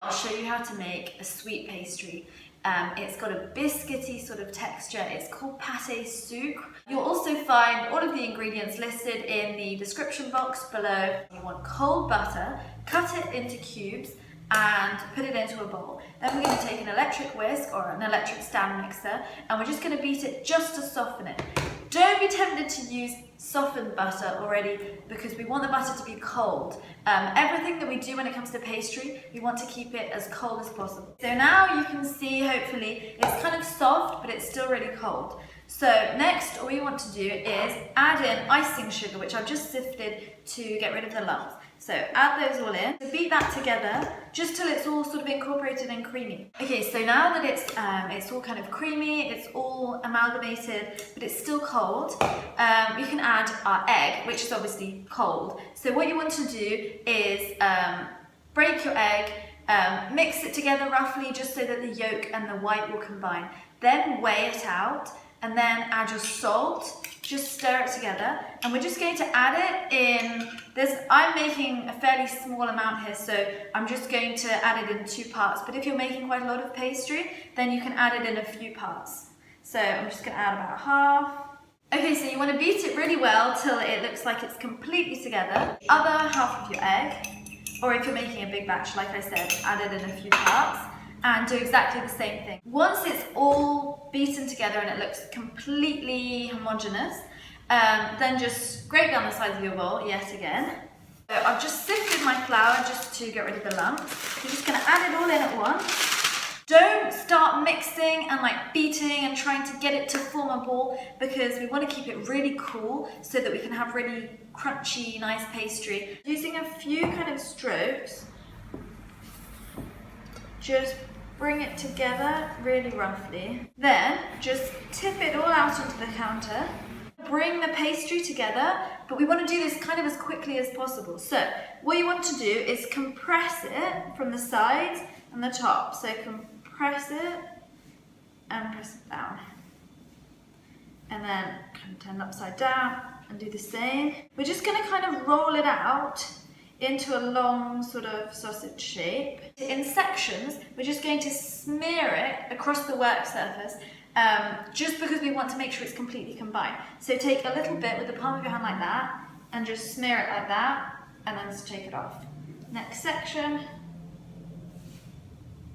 I'll show you how to make a sweet pastry. It's got a biscuity sort of texture. It's called Pate Sucree. You'll also find all of the ingredients listed in the description box below. You want cold butter, cut it into cubes and put it into a bowl. Then we're going to take an electric whisk or an electric stand mixer and we're just going to beat it just to soften it. Don't be tempted to use softened butter already because we want the butter to be cold. Everything that we do when it comes to pastry, we want to keep it as cold as possible. So now you can see, hopefully, it's kind of soft, but it's still really cold. So next, all we want to do is add in icing sugar, which I've just sifted to get rid of the lumps. So add those all in, beat that together just till it's all sort of incorporated and creamy. Okay, so now that it's all kind of creamy, it's all amalgamated, but it's still cold, we can add our egg, which is obviously cold. So what you want to do is break your egg, mix it together roughly just so that the yolk and the white will combine. Then weigh it out and then add your salt. Just stir it together, and we're just going to add it in. I'm making a fairly small amount here, so I'm just going to add it in 2 parts. But if you're making quite a lot of pastry, then you can add it in a few parts. So I'm just going to add about half. Okay, so you want to beat it really well till it looks like it's completely together. The other half of your egg, or if you're making a big batch, like I said, add it in a few parts. And do exactly the same thing. Once it's all beaten together and it looks completely homogeneous, then just scrape down the sides of your bowl yet again. So I've just sifted my flour just to get rid of the lumps. You're just going to add it all in at once. Don't start mixing and beating and trying to get it to form a ball because we want to keep it really cool so that we can have really crunchy, nice pastry. Using a few kind of strokes, just bring it together really roughly. Then just tip it all out onto the counter. Bring the pastry together, but we want to do this kind of as quickly as possible. So what you want to do is compress it from the sides and the top. So compress it and press it down. And then kind of turn it upside down and do the same. We're just going to kind of roll it out into a long sort of sausage shape. In sections, we're just going to smear it across the work surface just because we want to make sure it's completely combined. So take a little bit with the palm of your hand like that and just smear it like that and then just take it off. Next section.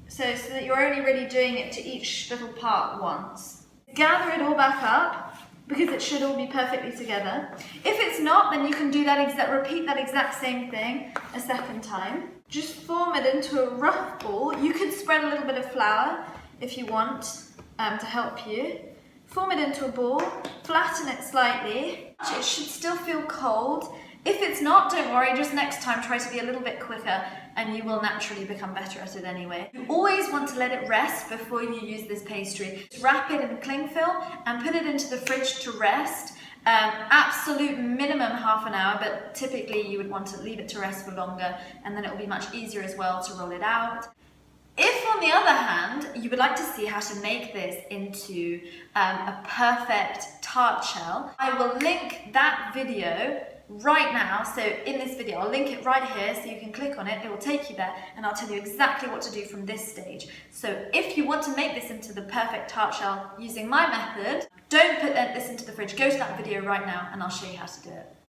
So that you're only really doing it to each little part once. Gather it all back up because it should all be perfectly together. If it's not, then you can do that repeat that exact same thing a second time. Just form it into a rough ball. You could spread a little bit of flour if you want to help you. Form it into a ball, flatten it slightly. It should still feel cold. If it's not, don't worry, just next time try to be a little bit quicker and you will naturally become better at it anyway. You always want to let it rest before you use this pastry. Wrap it in cling film and put it into the fridge to rest. Absolute minimum half an hour, but typically you would want to leave it to rest for longer and then it will be much easier as well to roll it out. If, on the other hand, you would like to see how to make this into a perfect tart shell, I will link that video right now. So in this video, I'll link it right here so you can click on it. It will take you there and I'll tell you exactly what to do from this stage. So if you want to make this into the perfect tart shell using my method, don't put this into the fridge. Go to that video right now and I'll show you how to do it.